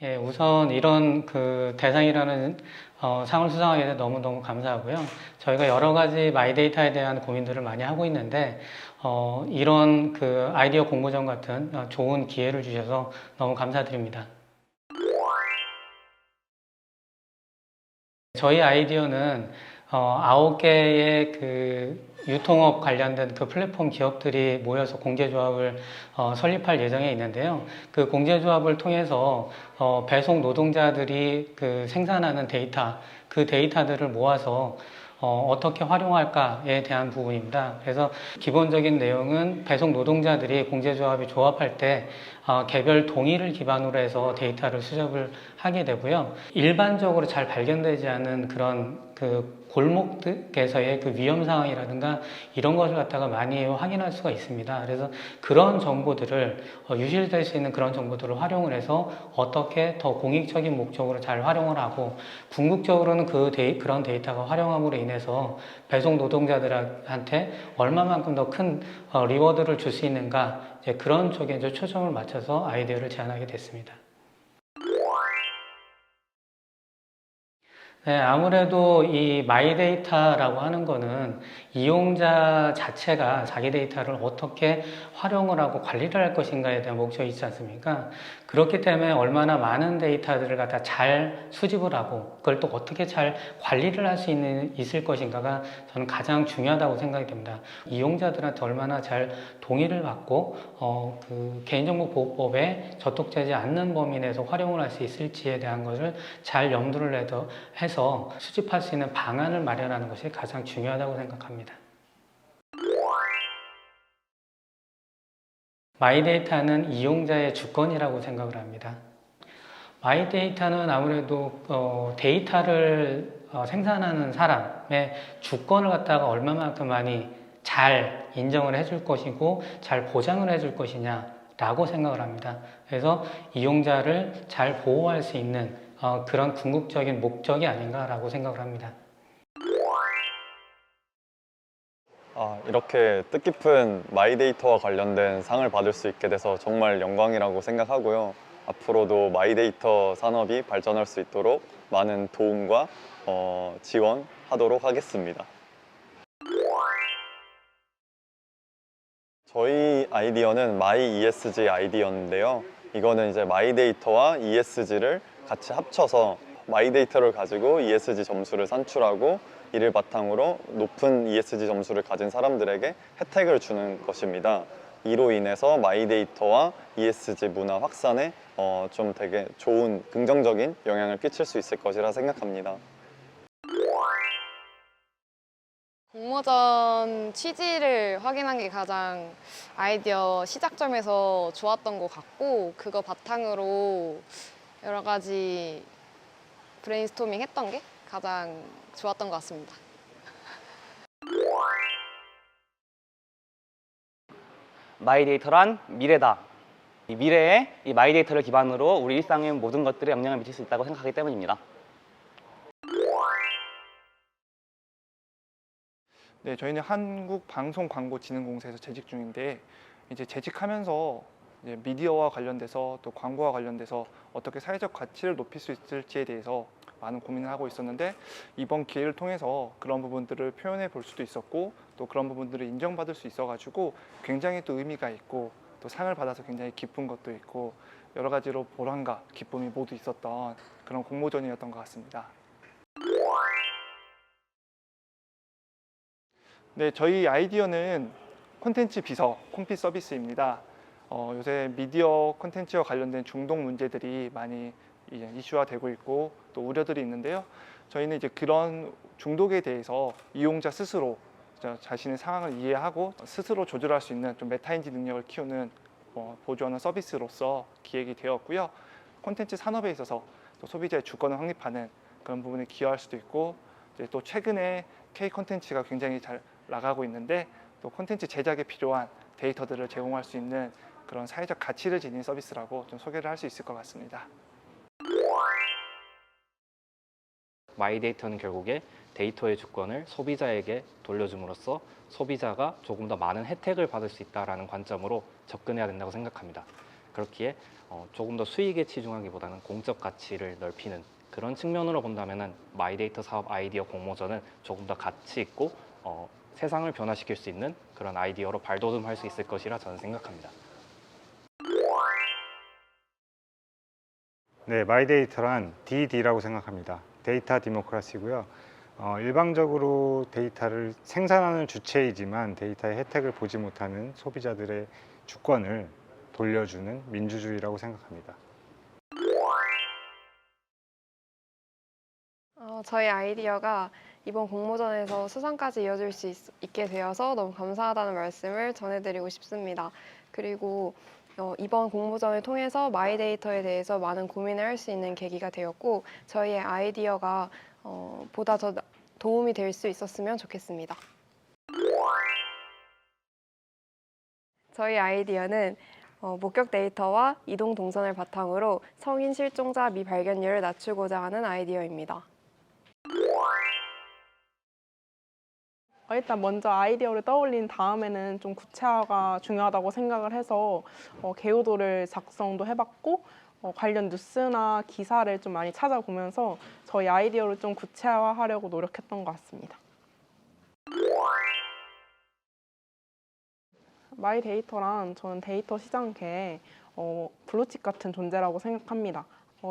예, 우선 이런 그 대상이라는 상을 수상하게 돼서 너무너무 감사하고요. 저희가 여러 가지 마이데이터에 대한 고민들을 많이 하고 있는데, 이런 그 아이디어 공모전 같은 좋은 기회를 주셔서 너무 감사드립니다. 저희 아이디어는 9개의 그 유통업 관련된 그 플랫폼 기업들이 모여서 공제조합을 설립할 예정에 있는데요. 그 공제조합을 통해서 배송 노동자들이 그 생산하는 데이터, 그 데이터들을 모아서 어떻게 활용할까에 대한 부분입니다. 그래서 기본적인 내용은 배송 노동자들이 공제조합이 조합할 때 개별 동의를 기반으로 해서 데이터를 수집을 하게 되고요. 일반적으로 잘 발견되지 않은 그런 그 골목에서의 그 위험 상황이라든가 이런 것을 갖다가 많이 확인할 수가 있습니다. 그래서 그런 정보들을 유실될 수 있는 그런 정보들을 활용을 해서 어떻게 더 공익적인 목적으로 잘 활용을 하고 궁극적으로는 그런 데이터가 활용함으로 인해서 배송 노동자들한테 얼마만큼 더 큰 리워드를 줄 수 있는가 이제 그런 쪽에 이제 초점을 맞춰서 아이디어를 제안하게 됐습니다. 네, 아무래도 이 마이데이터라고 하는 거는 이용자 자체가 자기 데이터를 어떻게 활용을 하고 관리를 할 것인가에 대한 목적이 있지 않습니까? 그렇기 때문에 얼마나 많은 데이터들을 갖다 잘 수집을 하고 그걸 또 어떻게 잘 관리를 할 수 있을 것인가가 저는 가장 중요하다고 생각이 됩니다. 이용자들한테 얼마나 잘 동의를 받고 그 개인정보보호법에 저촉되지 않는 범위 내에서 활용을 할 수 있을지에 대한 것을 잘 염두를 해서 수집할 수 있는 방안을 마련하는 것이 가장 중요하다고 생각합니다. 마이데이터는 이용자의 주권이라고 생각을 합니다. 마이데이터는 아무래도 데이터를 생산하는 사람의 주권을 갖다가 얼마만큼 많이 잘 인정을 해줄 것이고 잘 보장을 해줄 것이냐라고 생각을 합니다. 그래서 이용자를 잘 보호할 수 있는 그런 궁극적인 목적이 아닌가라고 생각을 합니다. 이렇게 뜻깊은 마이데이터와 관련된 상을 받을 수 있게 돼서 정말 영광이라고 생각하고요. 앞으로도 마이데이터 산업이 발전할 수 있도록 많은 도움과 지원하도록 하겠습니다. 저희 아이디어는 마이 ESG 아이디어인데요. 이거는 이제 마이데이터와 ESG를 같이 합쳐서 마이데이터를 가지고 ESG 점수를 산출하고 이를 바탕으로 높은 ESG 점수를 가진 사람들에게 혜택을 주는 것입니다. 이로 인해서 마이데이터와 ESG 문화 확산에 좀 되게 좋은 긍정적인 영향을 끼칠 수 있을 것이라 생각합니다. 공모전 취지를 확인한 게 가장 아이디어 시작점에서 좋았던 것 같고, 그거 바탕으로 여러 가지 브레인스토밍 했던 게 가장 좋았던 것 같습니다. 마이데이터란 미래다. 이 미래에 이 마이데이터를 기반으로 우리 일상의 모든 것들에 영향을 미칠 수 있다고 생각하기 때문입니다. 네, 저희는 한국방송광고진흥공사에서 재직 중인데 이제 재직하면서 이제 미디어와 관련돼서 또 광고와 관련돼서 어떻게 사회적 가치를 높일 수 있을지에 대해서 많은 고민을 하고 있었는데 이번 기회를 통해서 그런 부분들을 표현해 볼 수도 있었고 또 그런 부분들을 인정받을 수 있어가지고 굉장히 또 의미가 있고 또 상을 받아서 굉장히 기쁜 것도 있고 여러 가지로 보람과 기쁨이 모두 있었던 그런 공모전이었던 것 같습니다. 네, 저희 아이디어는 콘텐츠 비서, 콘피 서비스입니다. 요새 미디어 콘텐츠와 관련된 중독 문제들이 많이 이슈화되고 있고 또 우려들이 있는데요. 저희는 이제 그런 중독에 대해서 이용자 스스로 자신의 상황을 이해하고 스스로 조절할 수 있는 좀 메타인지 능력을 키우는 보조하는 서비스로서 기획이 되었고요. 콘텐츠 산업에 있어서 또 소비자의 주권을 확립하는 그런 부분에 기여할 수도 있고 이제 또 최근에 K 콘텐츠가 굉장히 잘 나가고 있는데 또 콘텐츠 제작에 필요한 데이터들을 제공할 수 있는 그런 사회적 가치를 지닌 서비스라고 좀 소개를 할 수 있을 것 같습니다. 마이데이터는 결국에 데이터의 주권을 소비자에게 돌려줌으로써 소비자가 조금 더 많은 혜택을 받을 수 있다는 관점으로 접근해야 된다고 생각합니다. 그렇기에 조금 더 수익에 치중하기보다는 공적 가치를 넓히는 그런 측면으로 본다면은 마이데이터 사업 아이디어 공모전은 조금 더 가치 있고 세상을 변화시킬 수 있는 그런 아이디어로 발돋움할 수 있을 것이라 저는 생각합니다. 네, 마이데이터란 DD라고 생각합니다. 데이터 디모크라시고요. 일방적으로 데이터를 생산하는 주체이지만 데이터의 혜택을 보지 못하는 소비자들의 주권을 돌려주는 민주주의라고 생각합니다. 저희 아이디어가 이번 공모전에서 수상까지 이어질 수 있게 되어서 너무 감사하다는 말씀을 전해드리고 싶습니다. 그리고 이번 공모전을 통해서 마이데이터에 대해서 많은 고민을 할 수 있는 계기가 되었고 저희의 아이디어가 보다 더 도움이 될 수 있었으면 좋겠습니다. 저희 아이디어는 목격 데이터와 이동 동선을 바탕으로 성인 실종자 미발견율을 낮추고자 하는 아이디어입니다. 일단 먼저 아이디어를 떠올린 다음에는 좀 구체화가 중요하다고 생각을 해서 개요도를 작성도 해봤고 관련 뉴스나 기사를 좀 많이 찾아보면서 저희 아이디어를 좀 구체화하려고 노력했던 것 같습니다. 마이데이터란 저는 데이터 시장계의 블루칩 같은 존재라고 생각합니다.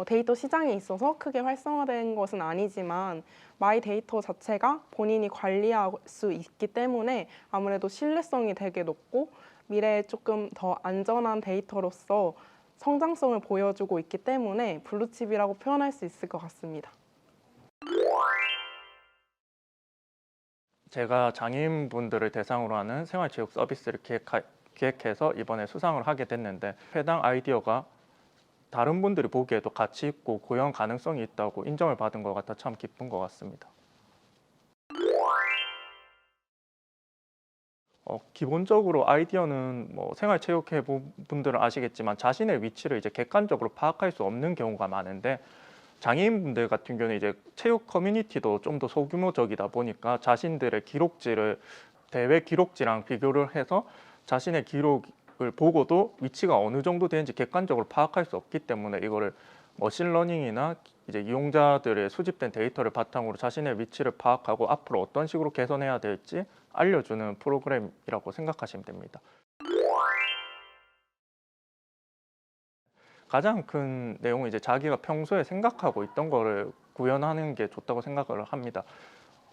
데이터 시장에 있어서 크게 활성화된 것은 아니지만 마이데이터 자체가 본인이 관리할 수 있기 때문에 아무래도 신뢰성이 되게 높고 미래에 조금 더 안전한 데이터로서 성장성을 보여주고 있기 때문에 블루칩이라고 표현할 수 있을 것 같습니다. 제가 장애인분들을 대상으로 하는 생활체육 서비스를 기획해서 이번에 수상을 하게 됐는데 해당 아이디어가 다른 분들이 보기에도 가치 있고 고용 가능성이 있다고 인정을 받은 것 같아 참 기쁜 것 같습니다. 기본적으로 아이디어는 생활체육회 분들은 아시겠지만 자신의 위치를 이제 객관적으로 파악할 수 없는 경우가 많은데 장애인분들 같은 경우는 이제 체육 커뮤니티도 좀 더 소규모적이다 보니까 자신들의 기록지를 대회 기록지랑 비교를 해서 자신의 기록을 보고도 위치가 어느 정도 되는지 객관적으로 파악할 수 없기 때문에 이거를 머신러닝이나 이제 이용자들의 수집된 데이터를 바탕으로 자신의 위치를 파악하고 앞으로 어떤 식으로 개선해야 될지 알려주는 프로그램이라고 생각하시면 됩니다. 가장 큰 내용은 이제 자기가 평소에 생각하고 있던 거를 구현하는 게 좋다고 생각을 합니다.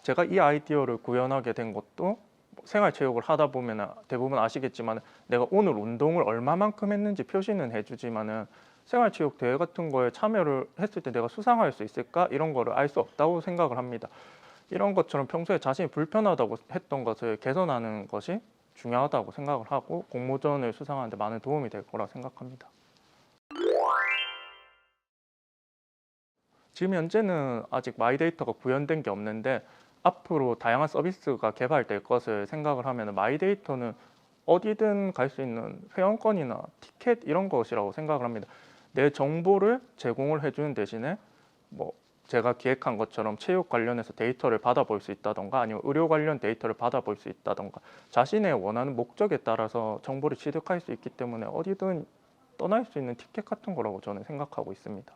제가 이 아이디어를 구현하게 된 것도 생활체육을 하다 보면 대부분 아시겠지만 내가 오늘 운동을 얼마만큼 했는지 표시는 해주지만은 생활체육 대회 같은 거에 참여를 했을 때 내가 수상할 수 있을까? 이런 거를 알 수 없다고 생각을 합니다. 이런 것처럼 평소에 자신이 불편하다고 했던 것을 개선하는 것이 중요하다고 생각을 하고 공모전을 수상하는 데 많은 도움이 될 거라 생각합니다. 지금 현재는 아직 마이데이터가 구현된 게 없는데 앞으로 다양한 서비스가 개발될 것을 생각을 하면 마이데이터는 어디든 갈 수 있는 회원권이나 티켓 이런 것이라고 생각을 합니다. 내 정보를 제공을 해주는 대신에 제가 기획한 것처럼 체육 관련해서 데이터를 받아볼 수 있다던가 아니면 의료 관련 데이터를 받아볼 수 있다던가 자신의 원하는 목적에 따라서 정보를 취득할 수 있기 때문에 어디든 떠날 수 있는 티켓 같은 거라고 저는 생각하고 있습니다.